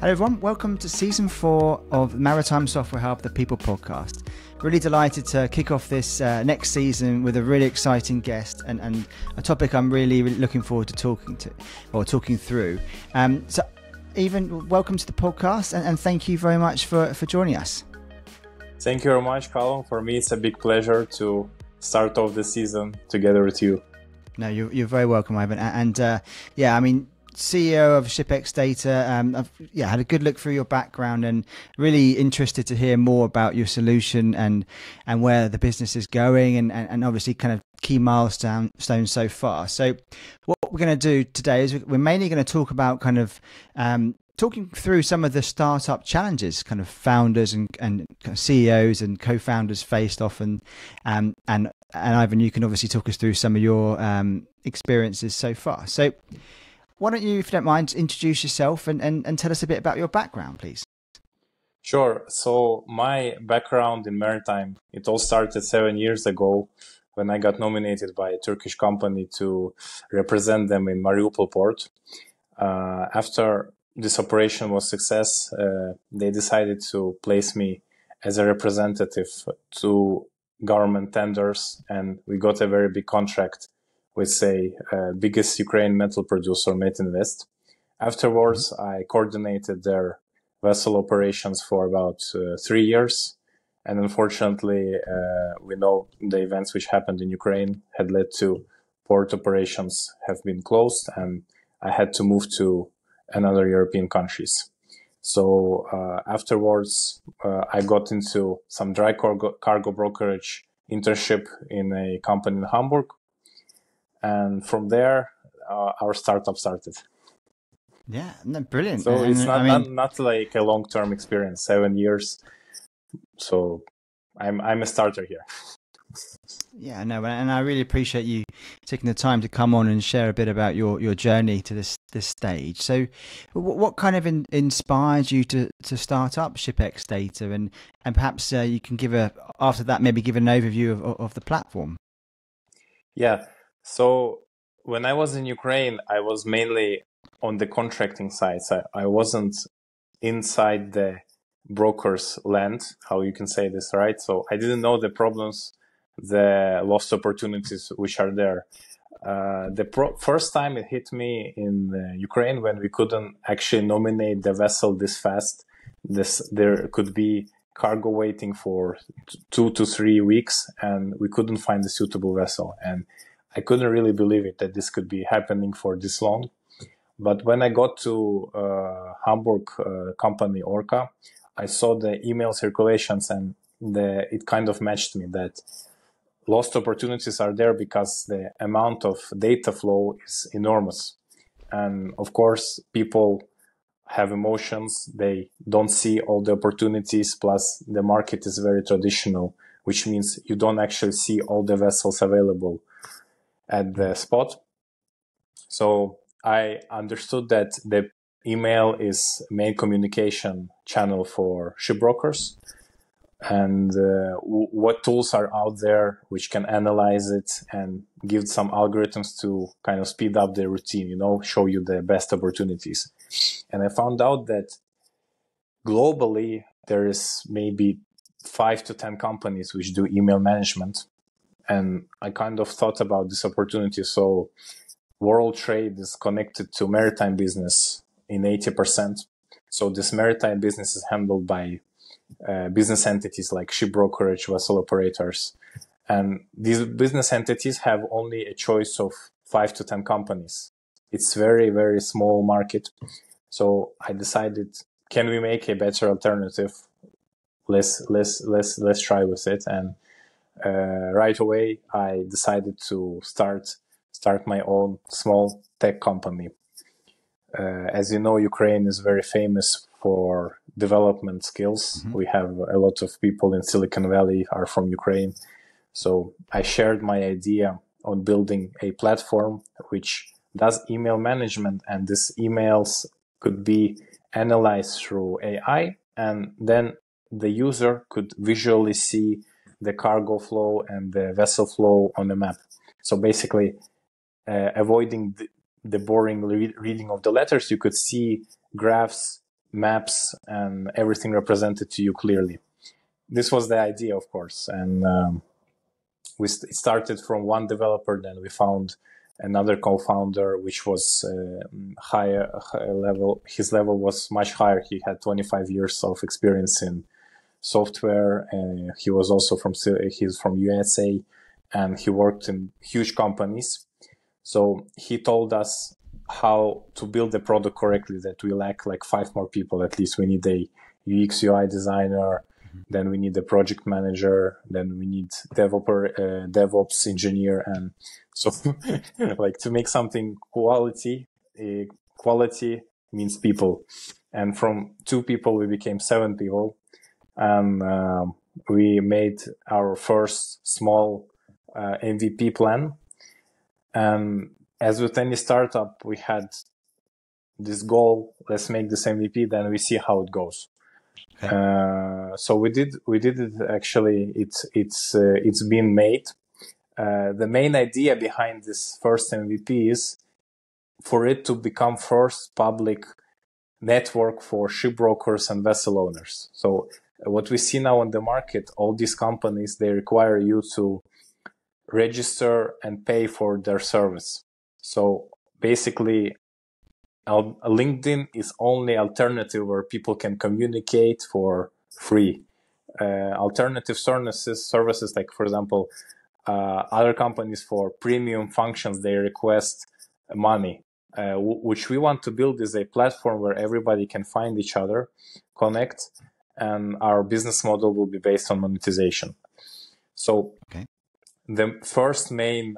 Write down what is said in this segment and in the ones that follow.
Hello everyone, welcome to Season 4 of Maritime SoftwareHub, the People Podcast. Really delighted to kick off this next season with a really exciting guest and a topic I'm really looking forward to talking through. So Ivan, welcome to the podcast and thank you very much for joining us. Thank you very much, Callum. For me, it's a big pleasure to start off the season together with you. No, you're very welcome, Ivan. CEO of ShipXData, I've had a good look through your background and really interested to hear more about your solution and where the business is going and obviously kind of key milestones so far. So what we're going to do today is we're mainly going to talk about kind of talking through some of the startup challenges kind of founders and kind of CEOs and co-founders faced often. And Ivan, you can obviously talk us through some of your experiences so far. So why don't you, if you don't mind, introduce yourself and tell us a bit about your background, please? Sure. So my background in maritime, it all started 7 years ago when I got nominated by a Turkish company to represent them in Mariupol port. After this operation was success, they decided to place me as a representative to government tenders, and we got a very big contract with, say, biggest Ukraine metal producer, Metinvest. Afterwards, I coordinated their vessel operations for about 3 years. And unfortunately, we know the events which happened in Ukraine had led to port operations have been closed, and I had to move to another European countries. So afterwards, I got into some dry cargo brokerage internship in a company in Hamburg. And from there, our startup started. Yeah, no, brilliant. So it's not like a long-term experience, 7 years. So I'm a starter here. Yeah, no, and I really appreciate you taking the time to come on and share a bit about your journey to this stage. So what kind of inspired you to start up ShipXData, and perhaps you can after that maybe give an overview of the platform? Yeah. So when I was in Ukraine, I was mainly on the contracting side. So I wasn't inside the broker's land, how you can say this, right? So I didn't know the problems, the lost opportunities which are there. First time it hit me in Ukraine when we couldn't actually nominate the vessel this fast. There could be cargo waiting for 2 to 3 weeks, and we couldn't find a suitable vessel. And I couldn't really believe it that this could be happening for this long. But when I got to Hamburg company Orca, I saw the email circulations, and it kind of matched me that lost opportunities are there because the amount of data flow is enormous. And of course, people have emotions. They don't see all the opportunities. Plus, the market is very traditional, which means you don't actually see all the vessels available at the spot. So I understood that the email is main communication channel for shipbrokers, and what tools are out there which can analyze it and give some algorithms to kind of speed up the routine, show you the best opportunities. And I found out that globally there is maybe 5 to 10 companies which do email management. And I kind of thought about this opportunity. So world trade is connected to maritime business in 80%. So this maritime business is handled by business entities like ship brokerage, vessel operators. And these business entities have only a choice of 5 to 10 companies. It's very, very small market. So I decided, can we make a better alternative? Let's try with it. And right away, I decided to start my own small tech company. As you know, Ukraine is very famous for development skills. Mm-hmm. We have a lot of people in Silicon Valley are from Ukraine. So I shared my idea on building a platform which does email management, and these emails could be analyzed through AI, and then the user could visually see the cargo flow and the vessel flow on the map. So basically, avoiding the boring reading of the letters, you could see graphs maps and everything represented to you clearly. This was the idea, of course, and it started from one developer. Then we found another co-founder, which was higher level. His level was much higher. He had 25 years of experience in software. He was also he's from USA, and he worked in huge companies. So he told us how to build the product correctly, that we lack like 5 more people. At least we need a UX UI designer, then we need a project manager, then we need DevOps engineer. And so like to make something quality means people. And from 2 people, we became 7 people. And we made our first small MVP plan. And as with any startup, we had this goal: let's make this MVP, then we see how it goes. Okay. So we did it. Actually, it's been made. The main idea behind this first MVP is for it to become first public network for shipbrokers and vessel owners. So what we see now on the market, all these companies, they require you to register and pay for their service. So basically, LinkedIn is only alternative where people can communicate for free. Alternative services like, for example, other companies for premium functions, they request money. Which we want to build is a platform where everybody can find each other, connect, and our business model will be based on monetization. So the first main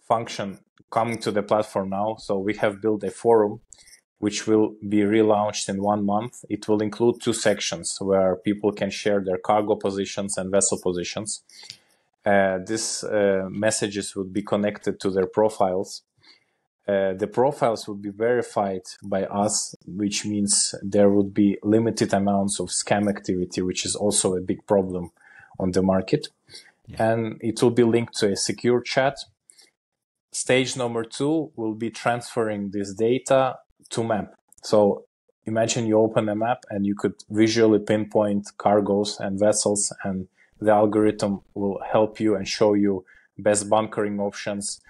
function coming to the platform now. So we have built a forum which will be relaunched in 1 month. It will include 2 sections where people can share their cargo positions and vessel positions. These messages would be connected to their profiles. The profiles would be verified by us, which means there would be limited amounts of scam activity, which is also a big problem on the market. Yeah. And it will be linked to a secure chat. Stage number 2 will be transferring this data to map. So imagine you open a map and you could visually pinpoint cargoes and vessels, and the algorithm will help you and show you best bunkering options,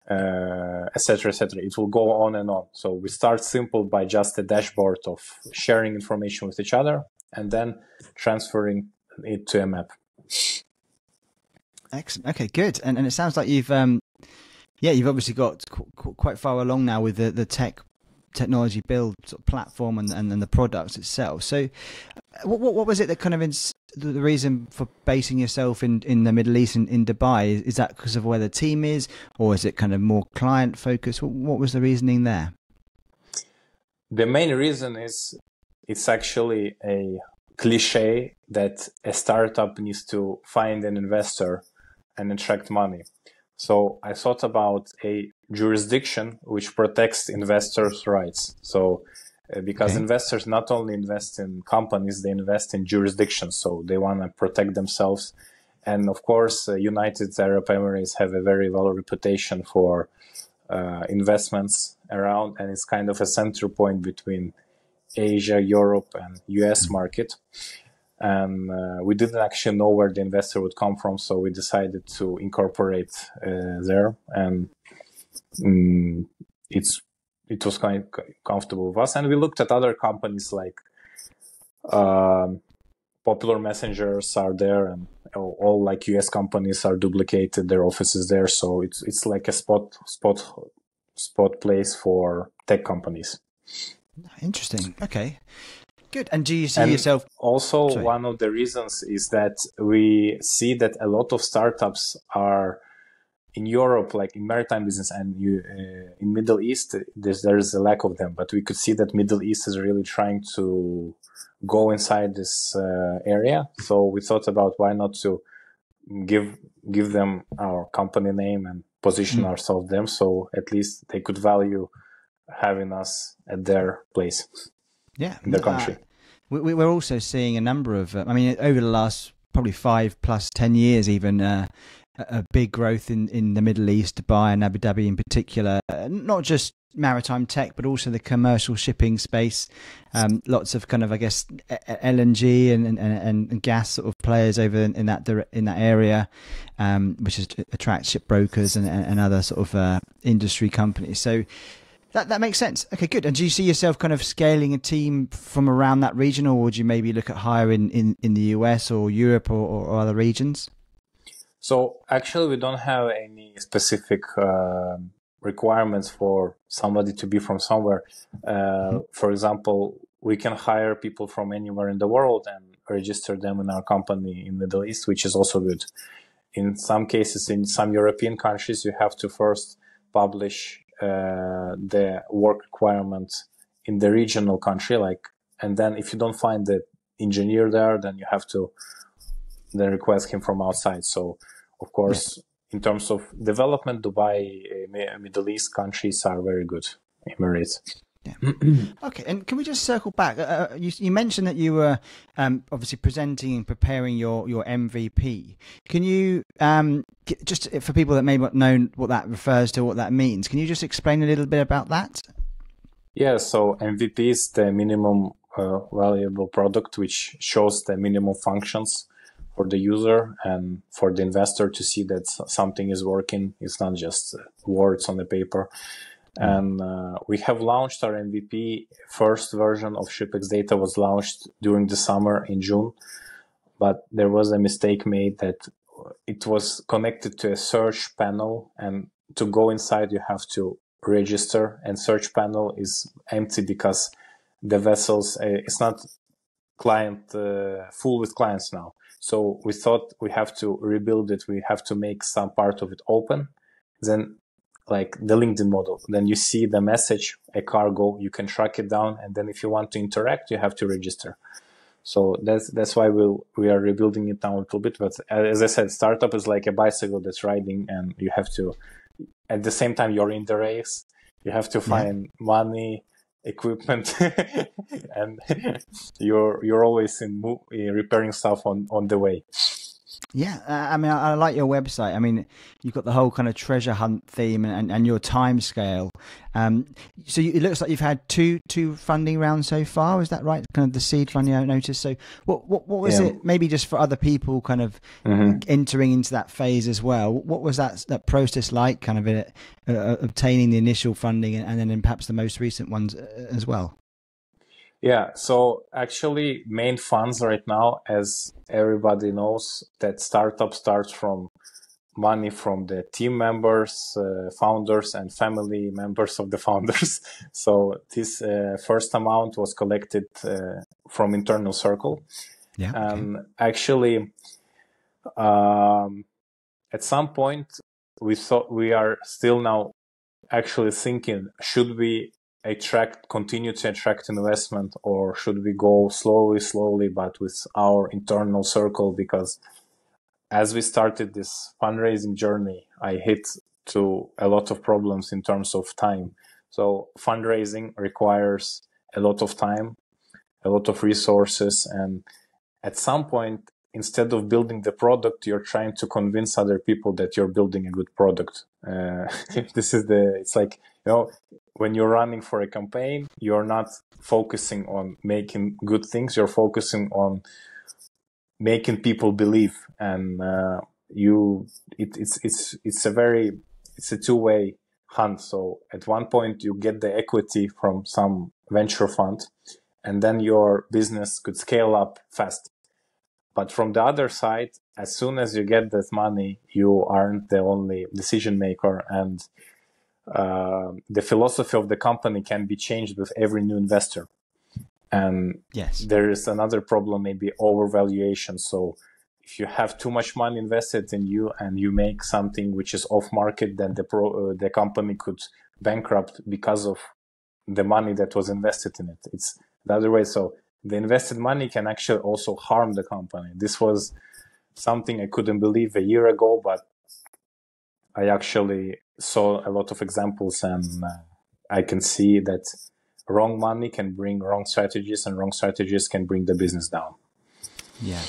etc., etc. It will go on and on. So we start simple by just a dashboard of sharing information with each other and then transferring it to a map. Excellent. Okay, good. And it sounds like you've you've obviously got quite far along now with the technology build sort of platform and the products itself. So what was it that kind of the reason for basing yourself in the Middle East, in Dubai? Is that because of where the team is, or is it kind of more client focused? What was the reasoning there? The main reason is it's actually a cliche that a startup needs to find an investor and attract money. So I thought about a jurisdiction which protects investors' rights. So because investors not only invest in companies, they invest in jurisdictions. So they want to protect themselves. And of course, United Arab Emirates have a very well reputation for investments around, and it's kind of a center point between Asia, Europe, and US market. And we didn't actually know where the investor would come from, so we decided to incorporate there. And it was kind of comfortable with us. And we looked at other companies like Popular Messengers are there, and all like US companies are duplicated their offices there. So it's like a spot place for tech companies. Interesting. Okay. Good. And do you see yourself? Also, one of the reasons is that we see that a lot of startups are in Europe, like in maritime business, and in Middle East, there's a lack of them. But we could see that Middle East is really trying to go inside this area. So we thought about why not to give them our company name and position ourselves them, so at least they could value having us at their place. Yeah, in their country. We're also seeing a number of, over the last probably 5+10 years, even a big growth in the Middle East, Dubai and Abu Dhabi in particular. Not just maritime tech, but also the commercial shipping space. Lots of kind of, I guess, LNG and gas sort of players over in that area, which attracts ship brokers and other sort of industry companies. So that makes sense. Okay, good. And do you see yourself kind of scaling a team from around that region, or would you maybe look at hiring in the US or Europe or other regions? So actually, we don't have any specific requirements for somebody to be from somewhere. For example, we can hire people from anywhere in the world and register them in our company in the Middle East, which is also good. In some cases, in some European countries, you have to first publish the work requirement in the regional country, and then if you don't find the engineer there, then you have to then request him from outside. So, of course, in terms of development, Dubai, Middle East countries are very good. Emirates. Yeah. Okay, and can we just circle back? You mentioned that you were obviously presenting and preparing your MVP. Can you just for people that may not know what that refers to, what that means, can you just explain a little bit about that? Yeah. So MVP is the minimum valuable product, which shows the minimum functions for the user and for the investor to see that something is working. It's not just words on the paper. And we have launched our MVP. First version of ShipXData was launched during the summer in June, but there was a mistake made that it was connected to a search panel, and to go inside you have to register, and search panel is empty because the vessels, it's not client full with clients now. So we thought we have to rebuild it. We have to make some part of it open. Then like the LinkedIn model, then you see the message, a cargo, you can track it down. And then if you want to interact, you have to register. So that's why we are rebuilding it down a little bit. But as I said, startup is like a bicycle that's riding, and you have to, at the same time, you're in the race. You have to find money, equipment, and you're always repairing stuff on the way. Yeah, I mean, I like your website. I mean, you've got the whole kind of treasure hunt theme and your time scale. So it looks like you've had two funding rounds so far. Is that right? Kind of the seed funding I noticed. So what was it? Maybe just for other people, kind of entering into that phase as well. What was that process like? Kind of obtaining the initial funding and then perhaps the most recent ones as well. Yeah, so actually main funds right now, as everybody knows, that startup starts from money from the team members, founders and family members of the founders. So this first amount was collected from internal circle. Yeah. And actually, at some point, we are still now actually thinking, should we continue to attract investment, or should we go slowly, but with our internal circle? Because as we started this fundraising journey, I hit to a lot of problems in terms of time. So fundraising requires a lot of time, a lot of resources. And at some point, instead of building the product, you're trying to convince other people that you're building a good product. It's like, when you're running for a campaign, you're not focusing on making good things. You're focusing on making people believe, and it's a two-way hunt. So at one point you get the equity from some venture fund, and then your business could scale up fast. But from the other side, as soon as you get that money, you aren't the only decision maker, and the philosophy of the company can be changed with every new investor. And there is another problem, maybe overvaluation. So if you have too much money invested in you and you make something which is off market, then the company could bankrupt because of the money that was invested in it. It's the other way. So the invested money can actually also harm the company. This was something I couldn't believe a year ago, but I actually saw a lot of examples, and I can see that wrong money can bring wrong strategies, and wrong strategies can bring the business down. Yeah.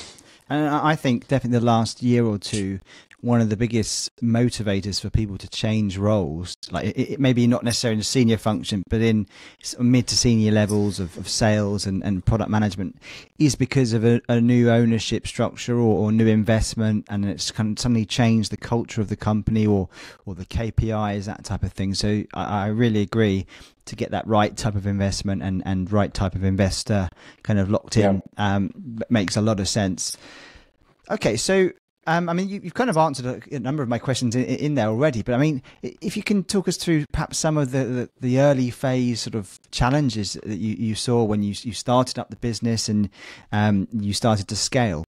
And I think definitely the last year or two, one of the biggest motivators for people to change roles, like it maybe not necessarily in a senior function, but in mid to senior levels of sales and product management, is because of a new ownership structure or new investment, and it's kind of suddenly changed the culture of the company or the KPIs, that type of thing. So I really agree. To get that right type of investment and right type of investor kind of locked in makes a lot of sense. Okay, so I mean, you've kind of answered a number of my questions in there already, but I mean, if you can talk us through perhaps some of the early phase sort of challenges that you saw when you started up the business and you started to scale.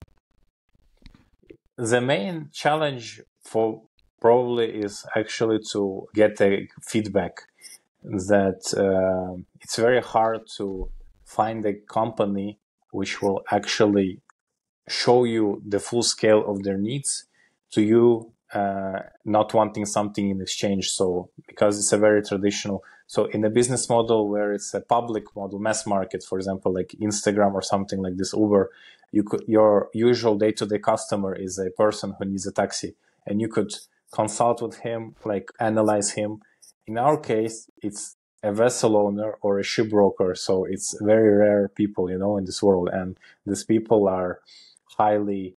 The main challenge for probably is actually to get a feedback that it's very hard to find a company which will actually show you the full scale of their needs to you not wanting something in exchange. So because it's a very traditional, so in a business model where it's a public model, mass market, for example, like Instagram or something like this, Uber, your usual day-to-day customer is a person who needs a taxi, and you could consult with him, like analyze him. In our case, it's a vessel owner or a shipbroker. So it's very rare people, in this world. And these people are highly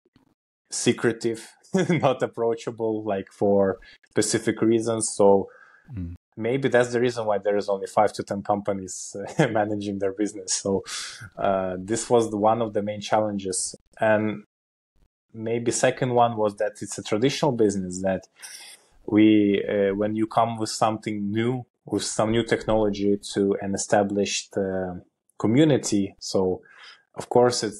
secretive, not approachable, like for specific reasons. So maybe that's the reason why there is only 5 to 10 companies managing their business. So this was one of the main challenges. And maybe second one was that it's a traditional business that when you come with something new, with some new technology to an established community, so of course it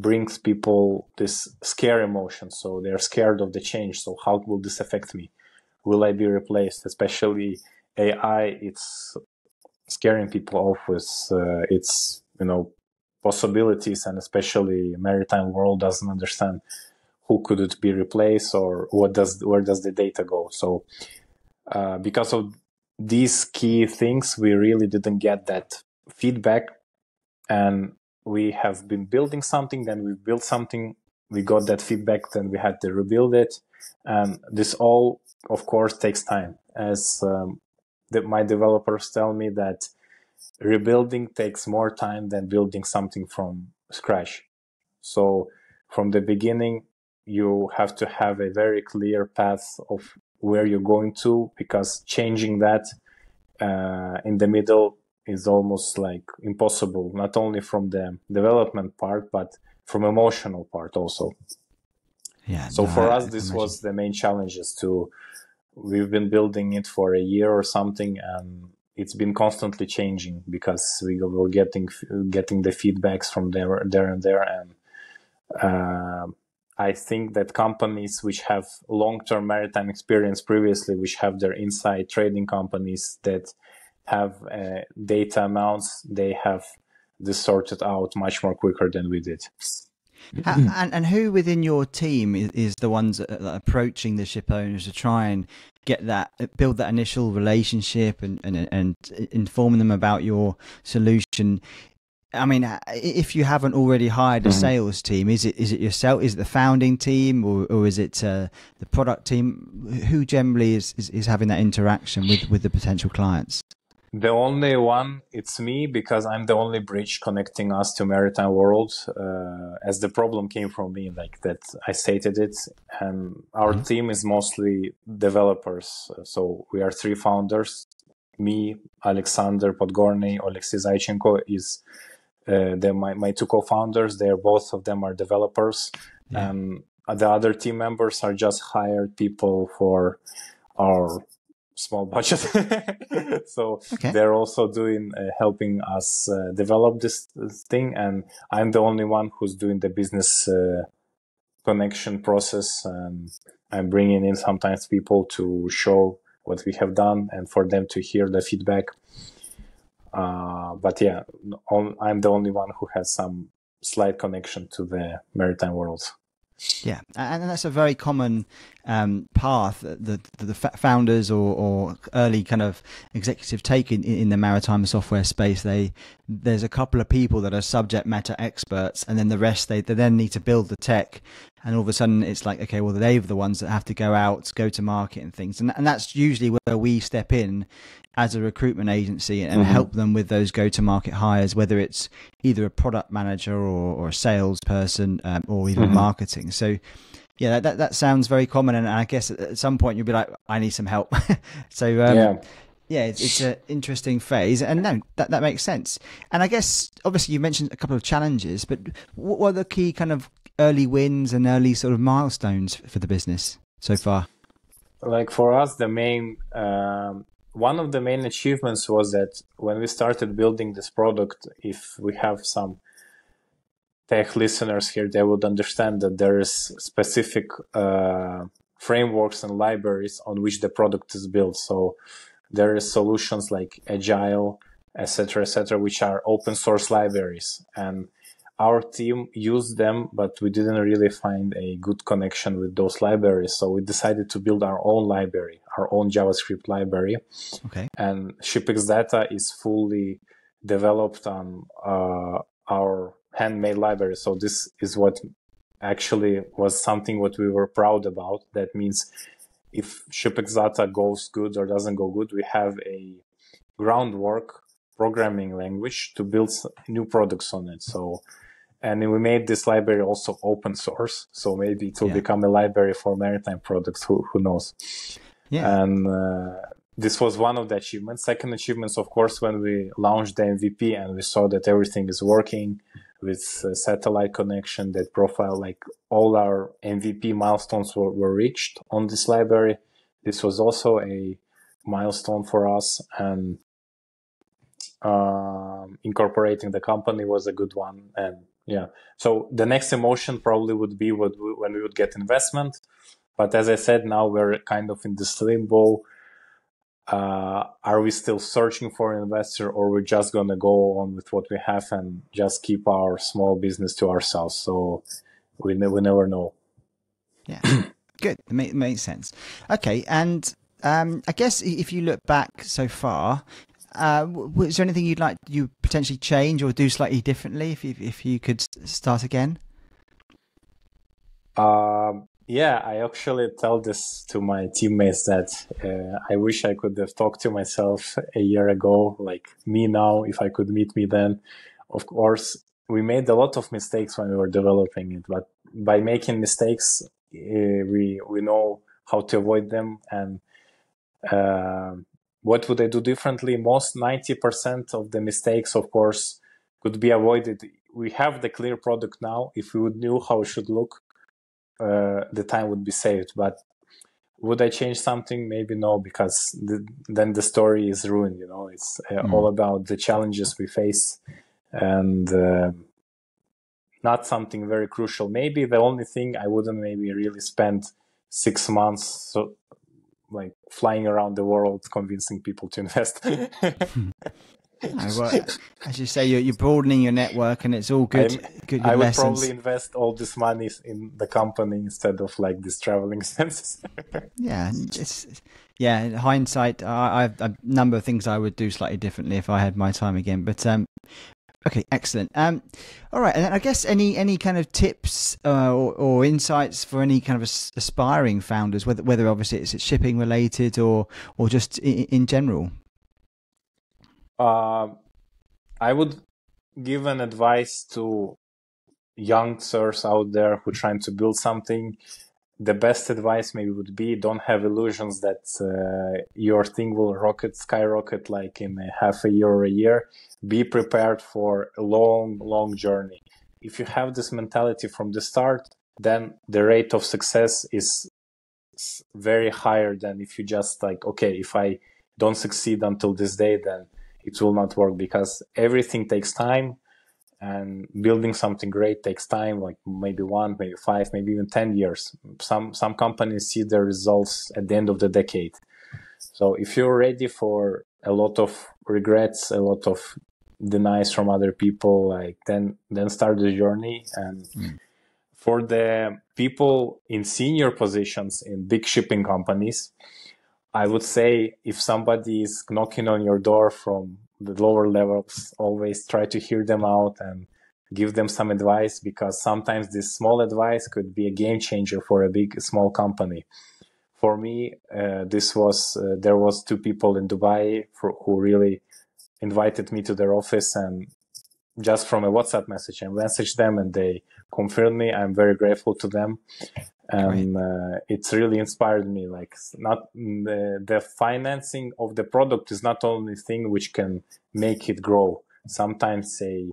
brings people this scare emotion. So they're scared of the change. So how will this affect me? Will I be replaced? Especially AI, it's scaring people off with its possibilities, and especially maritime world doesn't understand who could it be replaced or where does the data go. So because of these key things, we really didn't get that feedback, and we have been building something, then we built something, we got that feedback, then we had to rebuild it, and this all of course takes time. As my developers tell me that rebuilding takes more time than building something from scratch. So from the beginning, you have to have a very clear path of where you're going to, because changing that in the middle is almost like impossible, not only from the development part, but from emotional part also. Yeah. So for us, this was the main challenges we've been building it for a year or something, and it's been constantly changing because we were getting the feedbacks from there and there. And I think that companies which have long-term maritime experience previously, which have their inside trading companies that have data amounts, they have this sorted out much more quicker than we did. And who within your team is the ones that are approaching the ship owners to try and build that initial relationship and inform them about your solution? I mean, if you haven't already hired a sales team, is it yourself? Is it the founding team, or is it the product team? Who generally is having that interaction with the potential clients? The only one, it's me, because I'm the only bridge connecting us to maritime world, as the problem came from me, like that I stated it. And our team is mostly developers. So we are 3 founders, me, Alexander Podgorny, Alexey Tkachenko is my 2 co-founders. Both of them are developers. And the other team members are just hired people for our small budget. So they're also doing helping us develop this thing, and I'm the only one who's doing the business connection process, and I'm bringing in sometimes people to show what we have done and for them to hear the feedback. But yeah, I'm the only one who has some slight connection to the maritime world. Yeah, and that's a very common path that the founders or early kind of executive take in the maritime software space. There's a couple of people that are subject matter experts, and then the rest they then need to build the tech. And all of a sudden, it's like, okay, well, they're the ones that have to go out, go to market and things. And that's usually where we step in as a recruitment agency and help them with those go-to-market hires, whether it's either a product manager or a salesperson or even marketing. So, yeah, that sounds very common. And I guess at some point you'll be like, I need some help. So, yeah, it's an interesting phase. And no, that makes sense. And I guess, obviously, you mentioned a couple of challenges, but what were the key kind of early wins and early sort of milestones for the business so far? Like for us, the main one of the main achievements was that when we started building this product, if we have some tech listeners here, they would understand that there is specific frameworks and libraries on which the product is built. So there is solutions like Agile, etc., which are open source libraries. And our team used them, but we didn't really find a good connection with those libraries. So we decided to build our own library, our own JavaScript library. Okay. And ShipXData is fully developed on our handmade library. So this is what actually was something what we were proud about. That means if ShipXData goes good or doesn't go good, we have a groundwork programming language to build new products on it. So, and we made this library also open source. So maybe it will become a library for maritime products. Who knows? Yeah. And this was one of the achievements. Second achievements, of course, when we launched the MVP and we saw that everything is working with satellite connection, that profile, like all our MVP milestones were reached on this library. This was also a milestone for us, and incorporating the company was a good one. And yeah, so the next emotion probably would be when we would get investment. But as I said, now we're kind of in this limbo. Are we still searching for an investor, or we're just going to go on with what we have and just keep our small business to ourselves? So we never know. Yeah, good. It makes sense. Okay, and I guess if you look back so far, was there anything you potentially change or do slightly differently if you could start again? Yeah, I actually tell this to my teammates that I wish I could have talked to myself a year ago, like me now, if I could meet me then. Of course, we made a lot of mistakes when we were developing it, but by making mistakes, we know how to avoid them. And what would I do differently? Most 90% of the mistakes, of course, could be avoided. We have the clear product now. If we would knew how it should look, the time would be saved. But would I change something? Maybe no, because then the story is ruined. It's all about the challenges we face, and not something very crucial. Maybe the only thing I wouldn't maybe really spend 6 months like flying around the world convincing people to invest. Well, as you say, you're broadening your network, and it's all good. Good I would lessons. probably invest all this money in the company instead of like these traveling expenses. Yeah, in hindsight, I've a number of things I would do slightly differently if I had my time again. But okay, excellent. All right, and I guess any kind of tips or insights for any kind of aspiring founders, whether obviously it's shipping related or just in general. I would give an advice to youngsters out there who are trying to build something. The best advice maybe would be don't have illusions that your thing will skyrocket like in a half a year or a year. Be prepared for a long journey. If you have this mentality from the start, then the rate of success is very higher than if you just like, okay, if I don't succeed until this day, then it will not work, because everything takes time, and building something great takes time, like maybe 1, maybe 5, maybe even 10 years. Some companies see the results at the end of the decade. So if you're ready for a lot of regrets, a lot of denies from other people, like then start the journey and For the people in senior positions in big shipping companies, I would say if somebody is knocking on your door from the lower levels, always try to hear them out and give them some advice, because sometimes this small advice could be a game changer for a small company. For me, there was two people in Dubai who really invited me to their office, and just from a WhatsApp message, I messaged them and they confirmed me. I'm very grateful to them. And it's really inspired me. Like, not the financing of the product is not only thing which can make it grow. Sometimes a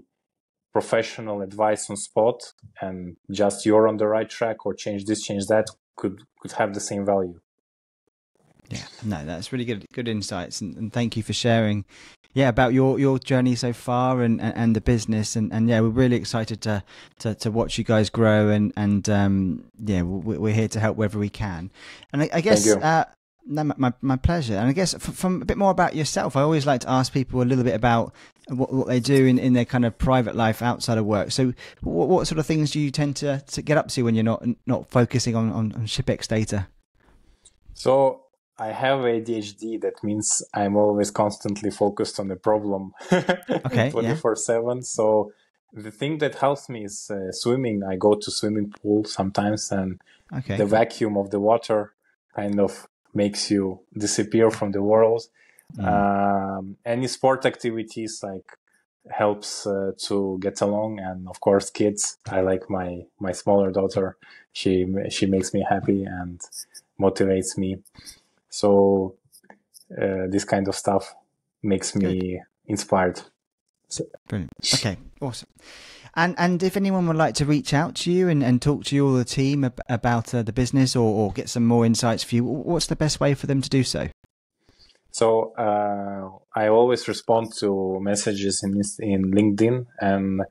professional advice on spot and just you're on the right track or change this, change that could have the same value. Yeah, no, that's really good insights, and thank you for sharing, about your journey so far and the business, and we're really excited to watch you guys grow, and we're here to help wherever we can, and I guess no, my pleasure, and I guess from a bit more about yourself, I always like to ask people a little bit about what they do in their kind of private life outside of work. So what sort of things do you tend to get up to when you're not focusing on ShipXData? So I have ADHD. That means I'm always constantly focused on the problem, 24/7. So the thing that helps me is swimming. I go to swimming pool sometimes, and the vacuum of the water kind of makes you disappear from the world. Any sport activities like helps to get along, and of course kids. I like my smaller daughter. She makes me happy and motivates me. So this kind of stuff makes me inspired. Brilliant. Okay, awesome. And if anyone would like to reach out to you and talk to you or the team about the business or get some more insights for you, what's the best way for them to do so? So I always respond to messages in LinkedIn, and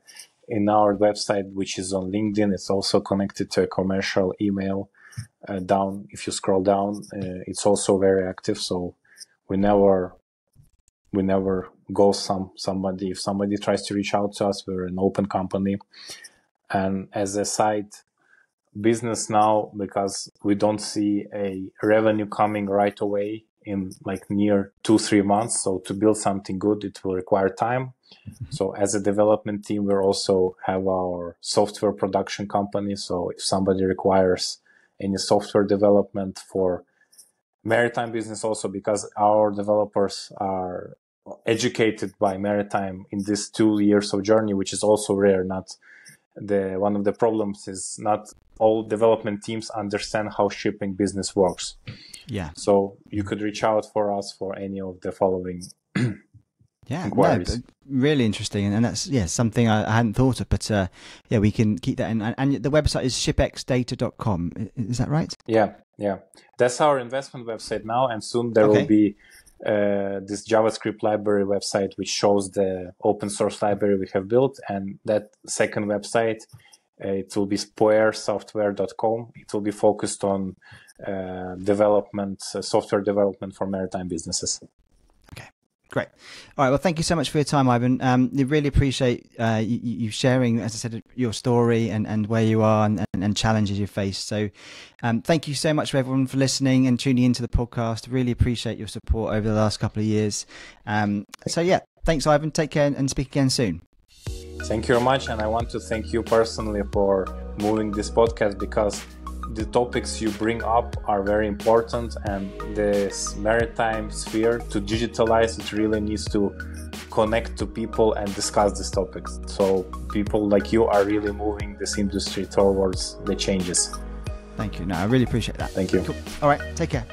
in our website, which is on LinkedIn, it's also connected to a commercial email. Down, if you scroll down, it's also very active. So we never ghost somebody. If somebody tries to reach out to us, we're an open company. And as a side business now, because we don't see a revenue coming right away in like near 2-3 months. So to build something good, it will require time. So as a development team, we also have our software production company. So if somebody requires any software development for maritime business, also because our developers are educated by maritime in this 2 years of journey, which is also rare. One of the problems is not all development teams understand how shipping business works. Yeah. So you could reach out for us for any of the following inquiries. No, really interesting, and that's something I hadn't thought of, but we can keep that in. And the website is shipxdata.com. Is that right? Yeah, that's our investment website now, and soon there will be this JavaScript library website which shows the open source library we have built, and that second website, it will be proprietary.com. It will be focused on software development for maritime businesses. Great. All right. Well, thank you so much for your time, Ivan. We really appreciate you sharing, as I said, your story and where you are and challenges you face. So thank you so much for everyone for listening and tuning into the podcast. Really appreciate your support over the last couple of years. Thanks, Ivan. Take care and speak again soon. Thank you very much. And I want to thank you personally for moving this podcast, because the topics you bring up are very important, and this maritime sphere, to digitalize it, really needs to connect to people and discuss these topics. So people like you are really moving this industry towards the changes. Thank you. No, I really appreciate that. Thank you. Cool. All right. Take care.